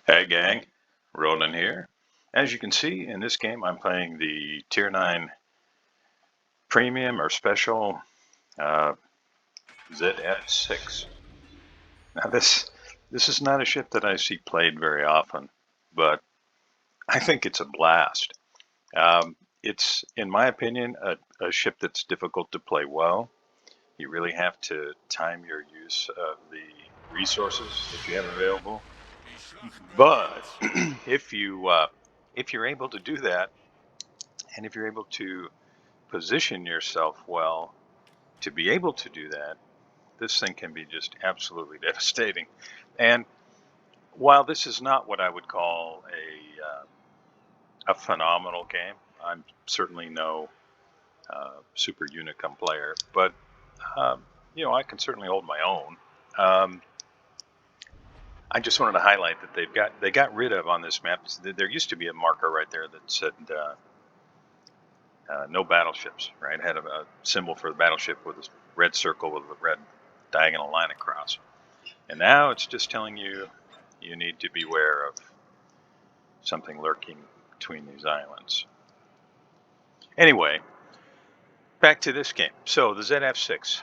Hey gang, Roland here. As you can see in this game, I'm playing the Tier 9 Premium or Special uh, ZF-6. Now this is not a ship that I see played very often, but I think it's a blast. It's, in my opinion, a ship that's difficult to play well. You really have to time your use of the resources that you have available. But if you're able to do that, and if you're able to position yourself well to be able to do that, this thing can be just absolutely devastating. And while this is not what I would call a phenomenal game, I'm certainly no super unicum player, but I can certainly hold my own. I just wanted to highlight that they got rid of on this map. There used to be a marker right there that said no battleships, right? It had a symbol for the battleship with a red circle with a red diagonal line across. And now it's just telling you you need to beware of something lurking between these islands. Anyway, back to this game. So the ZF-6.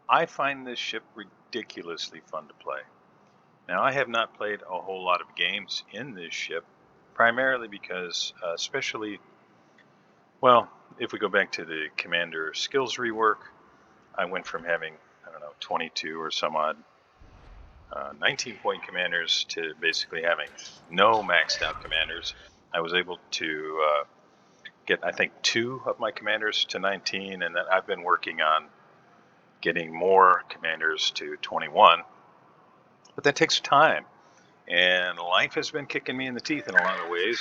I find this ship ridiculously fun to play. Now, I have not played a whole lot of games in this ship, primarily because, if we go back to the commander skills rework, I went from having, 22 or some odd 19-point commanders to basically having no maxed out commanders. I was able to get, I think, 2 of my commanders to 19, and then I've been working on getting more commanders to 21. But that takes time, and life has been kicking me in the teeth in a lot of ways.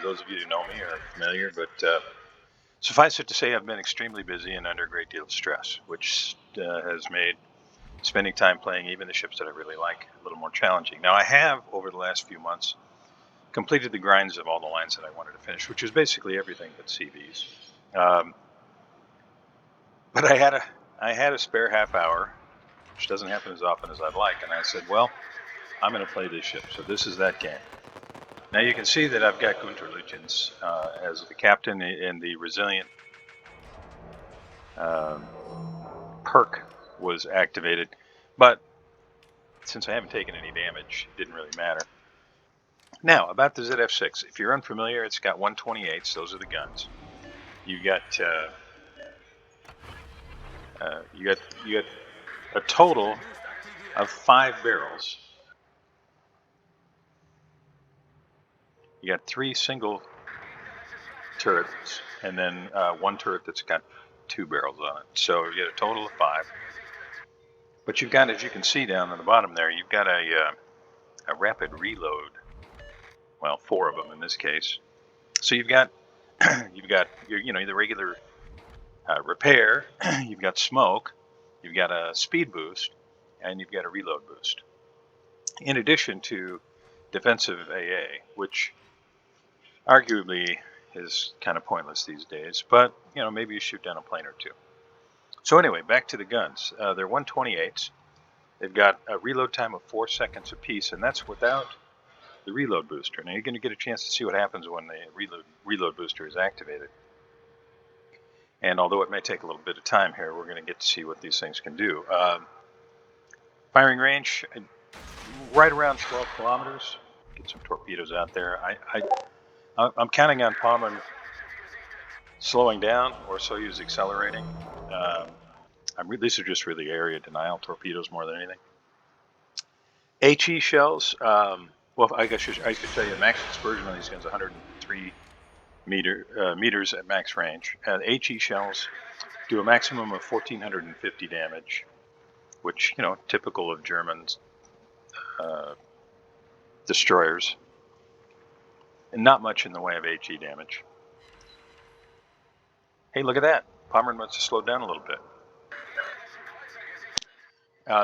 Those of you who know me are familiar, but suffice it to say, I've been extremely busy and under a great deal of stress, which has made spending time playing even the ships that I really like a little more challenging. Now, I have, over the last few months, completed the grinds of all the lines that I wanted to finish, which is basically everything but CVs. But I had a spare half hour, which doesn't happen as often as I'd like, and I said, well, I'm going to play this ship. So this is that game. Now you can see that I've got Gunter Lutyens as the captain, and the resilient perk was activated, but since I haven't taken any damage, it didn't really matter. Now, about the ZF-6. If you're unfamiliar, it's got 128s. Those are the guns. You got a total of 5 barrels. You got 3 single turrets, and then 1 turret that's got 2 barrels on it. So you get a total of 5. But you've got, as you can see down on the bottom there, you've got a rapid reload. Well, 4 of them in this case. So you've got the regular repair, you've got smoke, you've got a speed boost, and you've got a reload boost. In addition to defensive AA, which arguably is kind of pointless these days, but maybe you shoot down a plane or 2. So anyway, back to the guns. They're 128s. They've got a reload time of 4 seconds apiece, and that's without the reload booster. Now you're going to get a chance to see what happens when the reload booster is activated. And although it may take a little bit of time here, we're going to get to see what these things can do. Firing range, right around 12 kilometers. Get some torpedoes out there. I'm counting on Pommern slowing down or Soyuz accelerating. These are just really area denial torpedoes more than anything. HE shells, I guess I could tell you the max dispersion on these guns 103 meters at max range. HE shells do a maximum of 1,450 damage, which, typical of German destroyers, and not much in the way of HE damage. Hey, look at that. Pommern must have slowed down a little bit.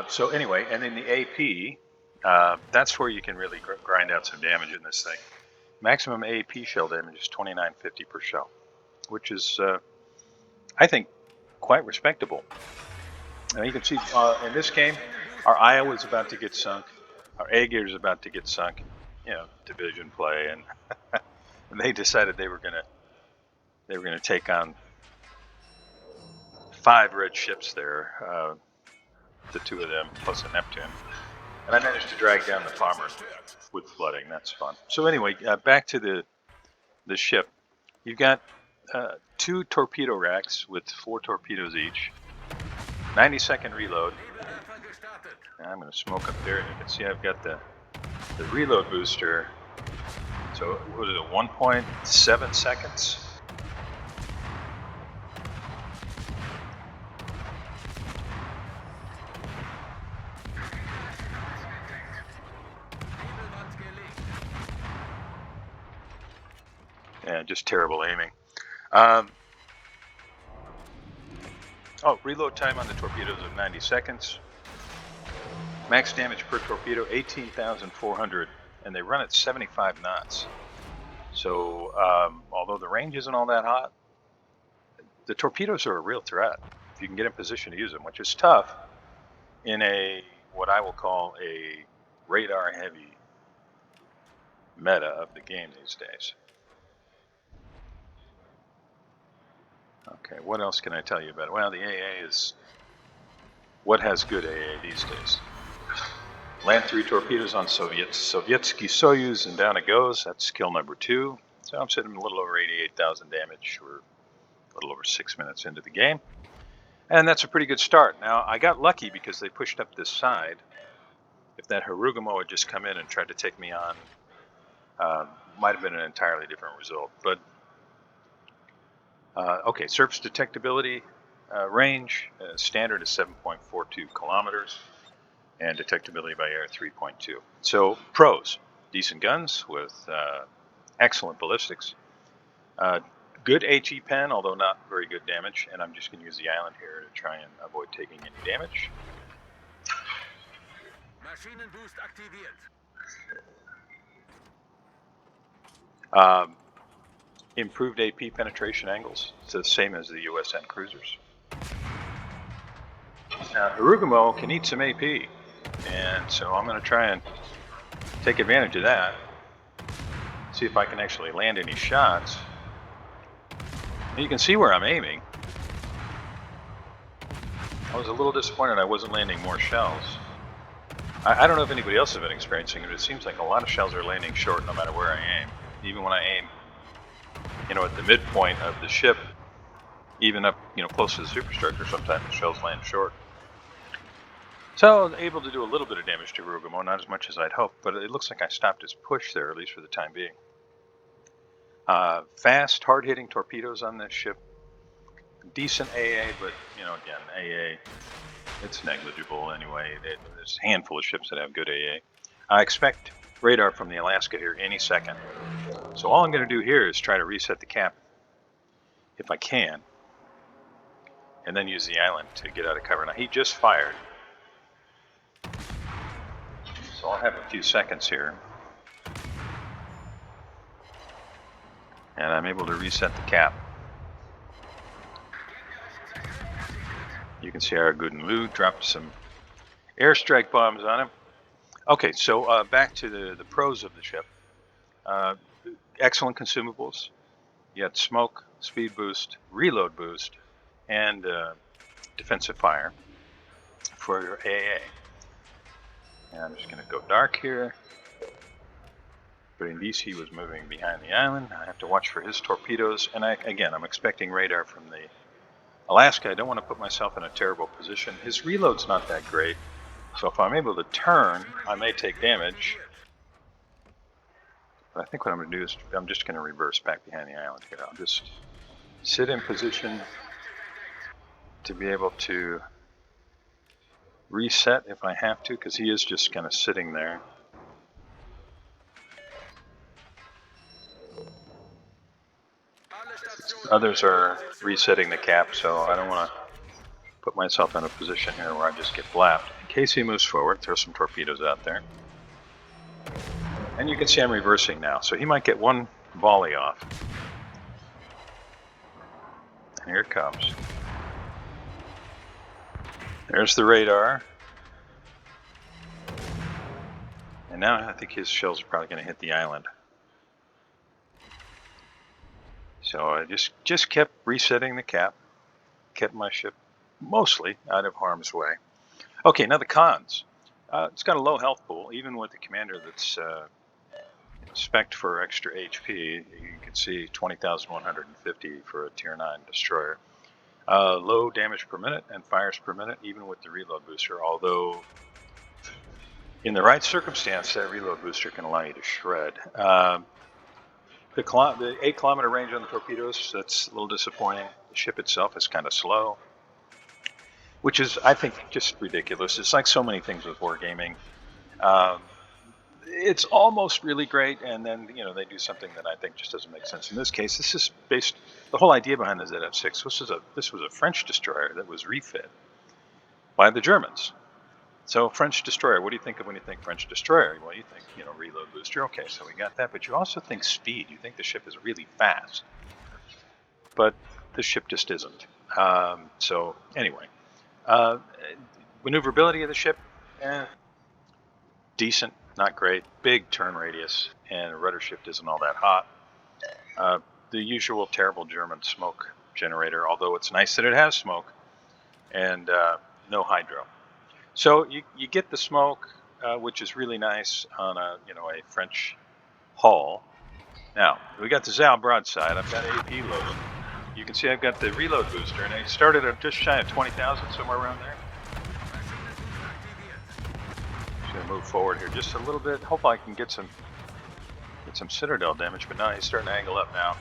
So anyway, and in the AP, that's where you can really grind out some damage in this thing. Maximum AP shell damage is 2950 per shell, which is, I think, quite respectable. Now you can see in this game, our Iowa is about to get sunk. our A gear is about to get sunk, you know, division play, and, and they decided they were gonna take on 5 red ships there, the 2 of them plus a Neptune, and I managed to drag down the Farmer with flooding. That's fun. So anyway, back to the ship. You've got 2 torpedo racks with 4 torpedoes each, 90-second reload. And I'm going to smoke up there. You can see I've got the reload booster. So what is it, 1.7 seconds? Yeah, just terrible aiming. Reload time on the torpedoes of 90 seconds. Max damage per torpedo, 18,400, and they run at 75 knots. So, although the range isn't all that hot, the torpedoes are a real threat if you can get in position to use them, which is tough in what I will call a radar-heavy meta of the game these days. Okay, what else can I tell you about it? Well, the AA is what has good AA these days. Land 3 torpedoes on Sovietsky Soyuz, and down it goes. That's skill number 2. So I'm sitting a little over 88,000 damage. We're a little over 6 minutes into the game. And that's a pretty good start. Now, I got lucky because they pushed up this side. If that Harugumo had just come in and tried to take me on, might have been an entirely different result. But, okay, surface detectability range, standard is 7.42 kilometers. And detectability by air 3.2. So pros, decent guns with excellent ballistics, good HE pen, although not very good damage, and I'm just going to use the island here to try and avoid taking any damage. Maschinenboost aktiviert. Improved AP penetration angles. It's the same as the USN cruisers. Now, Harugumo can eat some AP. And so I'm going to try and take advantage of that, see if I can actually land any shots. And you can see where I'm aiming. I was a little disappointed I wasn't landing more shells. I don't know if anybody else has been experiencing it, but it seems like a lot of shells are landing short no matter where I aim. Even when I aim, you know, at the midpoint of the ship, even up, you know, close to the superstructure, sometimes the shells land short. So I was able to do a little bit of damage to Harugumo, not as much as I'd hoped, but it looks like I stopped his push there, at least for the time being. Fast, hard-hitting torpedoes on this ship. Decent AA, but, you know, again, AA, it's negligible anyway. There's a handful of ships that have good AA. I expect radar from the Alaska here any second. So all I'm going to do here is try to reset the cap, if I can, and then use the island to get out of cover. Now, he just fired. So I'll have a few seconds here. And I'm able to reset the cap. You can see our good and Lou dropped some airstrike bombs on him. Okay, so back to the pros of the ship. Excellent consumables. You got smoke, speed boost, reload boost, and defensive fire for your AA. And I'm just going to go dark here. But in DC, he was moving behind the island. I have to watch for his torpedoes. And again, I'm expecting radar from the Alaska. I don't want to put myself in a terrible position. His reload's not that great. So if I'm able to turn, I may take damage. But I think what I'm going to do is I'm just going to reverse back behind the island here. I'll just sit in position to be able to reset if I have to, because he is just kind of sitting there. Others are resetting the cap, so I don't want to put myself in a position here where I just get blapped. In case he moves forward, throw some torpedoes out there. And you can see I'm reversing now, so he might get one volley off. And here it comes. There's the radar. And now I think his shells are probably going to hit the island. So I just kept resetting the cap, kept my ship mostly out of harm's way. Okay, now the cons. It's got a low health pool, even with the commander that's spec'd for extra HP. You can see 20,150 for a Tier 9 destroyer. Low damage per minute and fires per minute, even with the reload booster, although in the right circumstance, that reload booster can allow you to shred. The 8 kilometer range on the torpedoes, that's a little disappointing. The ship itself is kind of slow, which is, I think, just ridiculous. It's like so many things with wargaming. It's almost really great, and then they do something that I think just doesn't make sense. In this case, this is based. The whole idea behind the ZF-6. This was a French destroyer that was refit by the Germans. So French destroyer. What do you think of when you think French destroyer? Well, you think reload booster. Okay, so we got that, but you also think speed. You think the ship is really fast, but the ship just isn't. So anyway, maneuverability of the ship, decent. Not great. Big turn radius, and rudder shift isn't all that hot. The usual terrible German smoke generator, although it's nice that it has smoke, and no hydro. So you get the smoke, which is really nice on a French hull. Now we got the ZAL broadside. I've got AP loaded. You can see I've got the reload booster, and I started at just shy of 20,000, somewhere around there. Going to move forward here just a little bit. Hopefully I can get some citadel damage, but now he's starting to angle up now.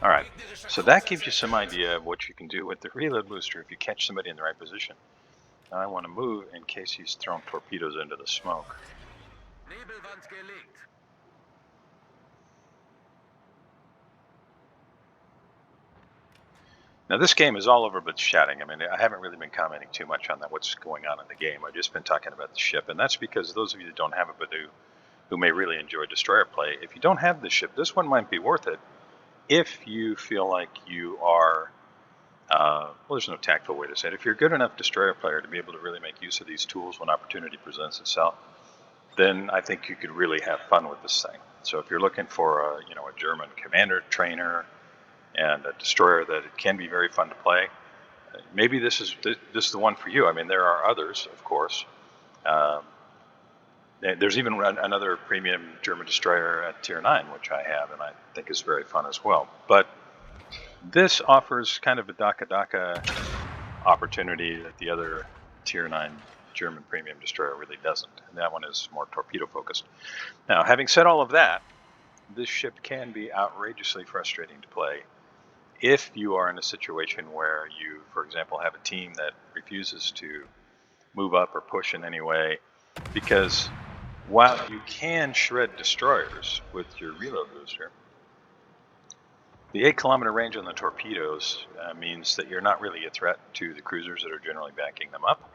All right, so that gives you some idea of what you can do with the reload booster if you catch somebody in the right position. Now I want to move in case he's throwing torpedoes into the smoke. Now this game is all over but chatting. I mean, I haven't really been commenting too much on what's going on in the game. I've just been talking about the ship, and that's because those of you that don't have it but who may really enjoy destroyer play, if you don't have the ship, this one might be worth it if you feel like you are, well, there's no tactful way to say it. If you're a good enough destroyer player to be able to really make use of these tools when opportunity presents itself, then I think you could really have fun with this thing. So if you're looking for a German commander trainer and a destroyer that it can be very fun to play, maybe this is the one for you. I mean, there are others, of course. There's even another premium German destroyer at Tier 9, which I have, and I think is very fun as well. But this offers kind of a Daka opportunity that the other Tier 9 German premium destroyer really doesn't. And that one is more torpedo focused. Now, having said all of that, this ship can be outrageously frustrating to play if you are in a situation where you, for example, have a team that refuses to move up or push in any way, because while you can shred destroyers with your reload booster, the 8 kilometer range on the torpedoes means that you're not really a threat to the cruisers that are generally backing them up,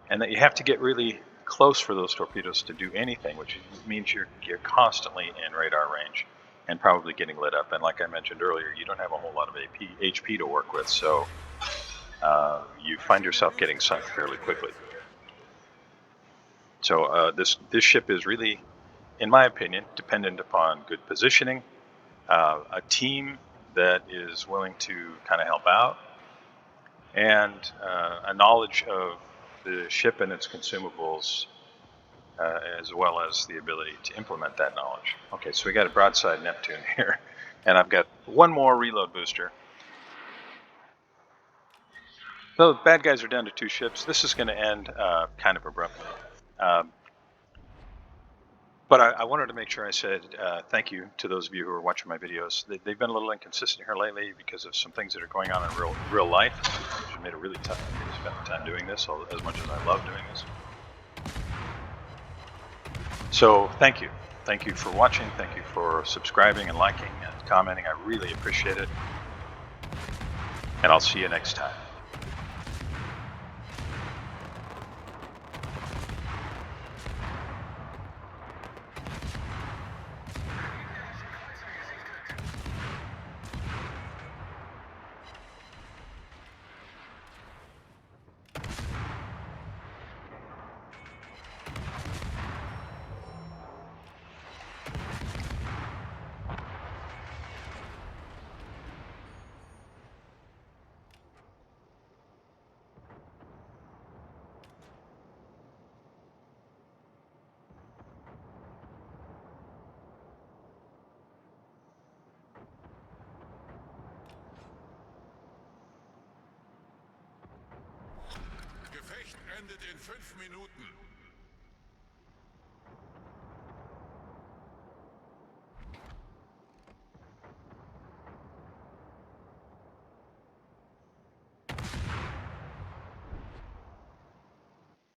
and that you have to get really close for those torpedoes to do anything, which means you're constantly in radar range and probably getting lit up. And like I mentioned earlier, you don't have a whole lot of HP to work with, so you find yourself getting sunk fairly quickly. So this ship is really, in my opinion, dependent upon good positioning, a team that is willing to kind of help out, and a knowledge of the ship and its consumables, as well as the ability to implement that knowledge. Okay, so we got a broadside Neptune here, and I've got one more reload booster. So the bad guys are down to 2 ships. This is going to end kind of abruptly. But I wanted to make sure I said thank you to those of you who are watching my videos. They've been a little inconsistent here lately because of some things that are going on in real life, which made it really tough for me to spend the time doing this, as much as I love doing this. So thank you. Thank you for watching. Thank you for subscribing and liking and commenting. I really appreciate it. And I'll see you next time. endet in 5 Minuten.